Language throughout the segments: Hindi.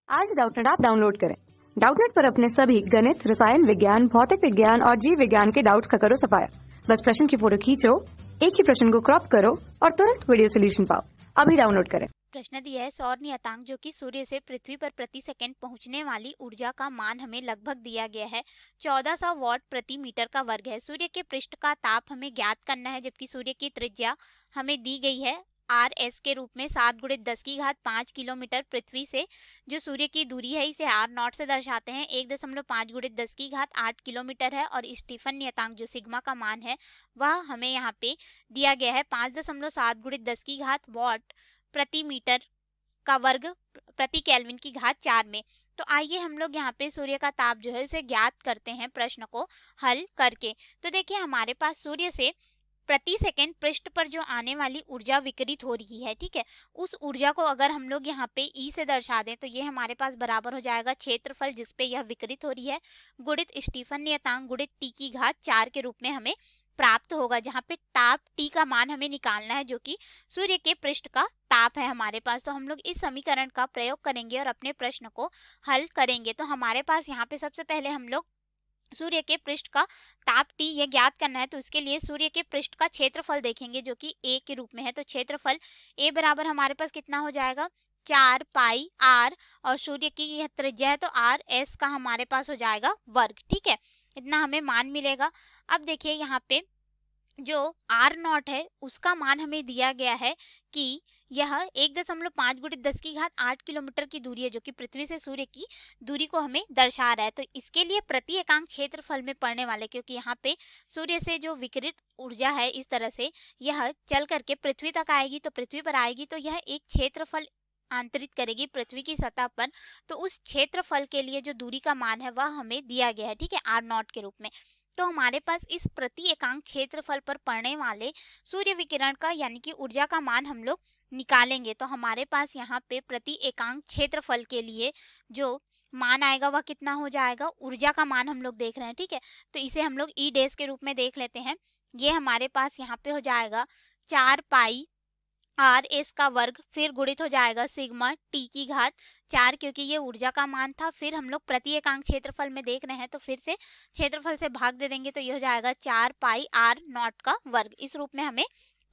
आज डाउटनेट ऐप डाउनलोड करें। डाउटनेट पर अपने सभी गणित, रसायन विज्ञान, भौतिक विज्ञान और जीव विज्ञान के डाउट्स का करो सफाया। बस प्रश्न की फोटो खींचो, एक ही प्रश्न को क्रॉप करो और तुरंत वीडियो सोल्यूशन पाओ। अभी डाउनलोड करें। प्रश्न दिया है सौर नियतांक जो कि सूर्य से पृथ्वी पर प्रति सेकंड पहुंचने वाली ऊर्जा का मान हमें लगभग दिया गया है 1400 वॉट प्रति मीटर का वर्ग है। सूर्य के पृष्ठ का ताप हमें ज्ञात करना है, जबकि सूर्य की त्रिज्या हमें दी गई है RS के रूप में 7 × 10⁵ किलोमीटर। पृथ्वी से जो सूर्य की दूरी है इसे R0 से दर्शाते हैं, 1.5 × 10⁸ किलोमीटर है। और स्टीफन नियतांक जो सिग्मा का मान है वह हमें यहाँ पे दिया गया है 5.7 × 10⁻⁴ वॉट प्रति मीटर का वर्ग प्रति केल्विन की घात 4 में। तो आइए हम लोग यहाँ पे सूर्य का ताप जो है उसे ज्ञात करते हैं प्रश्न को हल करके। तो देखिए हमारे पास सूर्य से प्रति सेकंड पृष्ठ पर जो आने वाली ऊर्जा विकिरित हो रही है, ठीक है, उस ऊर्जा को अगर हम लोग यहाँ पे E से दर्शा दें तो ये हमारे पास बराबर हो जाएगा क्षेत्रफल जिसपे यह विकिरित हो रही है गुणित स्टीफन नियतांक गुणित T की घात 4 के रूप में हमें प्राप्त होगा, जहाँ पे ताप T का मान हमें निकालना है जो कि सूर्य के पृष्ठ का ताप है हमारे पास। तो हम लोग इस समीकरण का प्रयोग करेंगे और अपने प्रश्न को हल करेंगे। तो हमारे पास यहाँ पे सबसे पहले हम लोग सूर्य के पृष्ठ का ताप T ये ज्ञात करना है, तो इसके लिए सूर्य के पृष्ठ का क्षेत्रफल देखेंगे जो कि A के रूप में है। तो क्षेत्रफल A बराबर हमारे पास कितना हो जाएगा 4 पाई R, और सूर्य की यह त्रिज्या है तो RS का हमारे पास हो जाएगा वर्ग, ठीक है, इतना हमें मान मिलेगा। अब देखिए यहाँ पे जो R0 है उसका मान हमें दिया गया है कि यह 1.5 × 10⁸ किलोमीटर की दूरी है जो कि पृथ्वी से सूर्य की दूरी को हमें दर्शा रहा है। तो इसके लिए प्रति एकांक क्षेत्रफल में पड़ने वाले, क्योंकि यहाँ पे सूर्य से जो विकिरित ऊर्जा है इस तरह से यह चल करके पृथ्वी तक आएगी, तो पृथ्वी पर आएगी तो यह एक क्षेत्रफल आंतरित करेगी पृथ्वी की सतह पर। तो उस क्षेत्रफल के लिए जो दूरी का मान है वह हमें दिया गया है, ठीक है, R0 के रूप में। तो हमारे पास इस प्रति एकांक क्षेत्रफल पर पड़ने वाले सूर्य विकिरण का यानी कि ऊर्जा का मान हम लोग निकालेंगे। तो हमारे पास यहाँ पे प्रति एकांक क्षेत्रफल के लिए जो मान आएगा वह कितना हो जाएगा, ऊर्जा का मान हम लोग देख रहे हैं, ठीक है, तो इसे हम लोग ई डैश के रूप में देख लेते हैं। ये हमारे पास यहाँ पे हो जाएगा 4 पाई RS का वर्ग, फिर गुणित हो जाएगा सिग्मा T की घात 4, क्योंकि ये ऊर्जा का मान था। फिर हम लोग प्रति एकांक क्षेत्रफल में देख रहे हैं तो फिर से क्षेत्रफल से भाग दे देंगे तो ये हो जाएगा 4 पाई R0 का वर्ग, इस रूप में हमें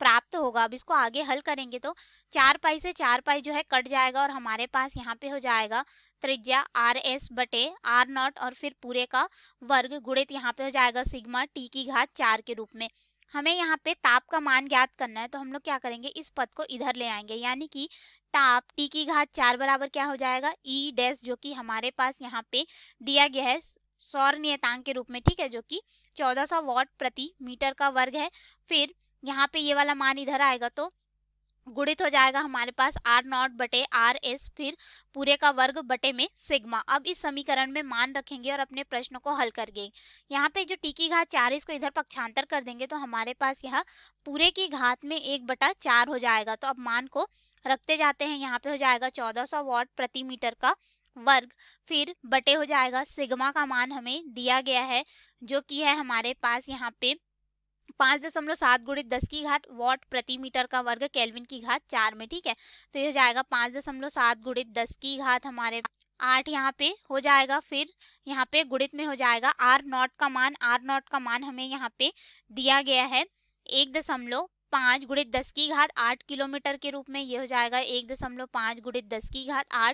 प्राप्त होगा। अब इसको आगे हल करेंगे तो 4 पाई से 4 पाई जो है कट जाएगा और हमारे पास यहाँ पे हो जाएगा त्रिज्या RS बटे R0 और फिर पूरे का वर्ग गुणित यहाँ पे हो जाएगा सिग्मा T की घात 4 के रूप में। हमें यहाँ पे ताप का मान ज्ञात करना है, तो हम लोग क्या करेंगे इस पद को इधर ले आएंगे, यानी कि ताप T की घात 4 बराबर क्या हो जाएगा E डैश, जो कि हमारे पास यहाँ पे दिया गया है सौर नियतांक के रूप में, ठीक है, जो कि 1400 वॉट प्रति मीटर का वर्ग है। फिर यहाँ पे ये वाला मान इधर आएगा तो गुणित हो जाएगा हमारे पास R0 बटे RS, फिर पूरे का वर्ग बटे में सिग्मा। अब इस समीकरण में मान रखेंगे और अपने प्रश्न को हल करेंगे। यहाँ पे जो T की घात 4 है इसको इधर पक्षांतर कर देंगे तो हमारे पास यह पूरे की घात में 1/4 हो जाएगा। तो अब मान को रखते जाते हैं, यहाँ पे हो जाएगा 1400 वॉट प्रति मीटर का वर्ग, फिर बटे हो जाएगा सिग्मा का मान हमें दिया गया है जो कि है हमारे पास यहाँ पे 5.7 × 10⁻⁴ वॉट प्रति मीटर का वर्ग केल्विन की घात 4 में, ठीक है, तो ये हो जाएगा 5.7 × 10 की घात हमारे 8 यहाँ पे हो जाएगा। फिर यहाँ पे गुणित में हो जाएगा R0 का मान, R0 का मान हमें यहाँ पे दिया गया है 1.5 × 10⁸ किलोमीटर के रूप में, ये हो जाएगा 1.5 × 10⁸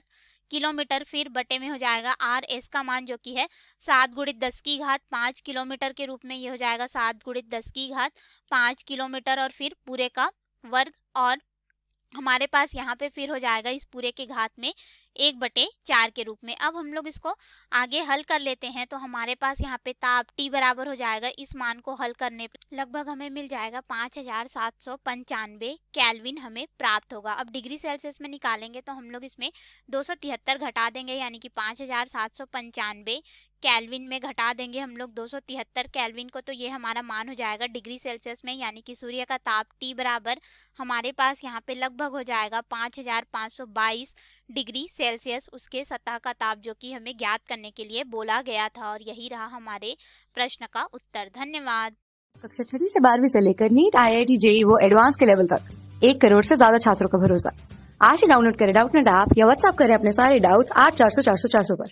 किलोमीटर, फिर बटे में हो जाएगा RS का मान जो कि है 7 × 10⁵ किलोमीटर के रूप में, ये हो जाएगा 7 × 10⁵ किलोमीटर और फिर पूरे का वर्ग, और हमारे पास यहाँ पे फिर हो जाएगा इस पूरे के घात में 1/4 के रूप में। अब हम लोग इसको आगे हल कर लेते हैं तो हमारे पास यहाँ पे ताप T बराबर हो जाएगा, इस मान को हल करने पे लगभग हमें मिल जाएगा 5795 केल्विन हमें प्राप्त होगा। अब डिग्री सेल्सियस में निकालेंगे तो हम लोग इसमें 273 घटा देंगे, यानी कि 5795 केल्विन में घटा देंगे हम लोग 273 केल्विन को, तो ये हमारा मान हो जाएगा डिग्री सेल्सियस में, यानी कि सूर्य का ताप T बराबर हमारे पास यहाँ पे लगभग हो जाएगा 5522 डिग्री सेल्सियस, उसके सतह का ताप जो कि हमें ज्ञात करने के लिए बोला गया था। और यही रहा हमारे प्रश्न का उत्तर। धन्यवाद। कक्षा 6 से 12वीं से लेकर नीट, IIT, JEE वो एडवांस के लेवल तक 1 करोड़ से ज्यादा छात्रों का भरोसा। आज ही डाउनलोड करें डाउटनेट ऐप या व्हाट्सएप करें अपने सारे डाउट्स 8400 400 400 पर।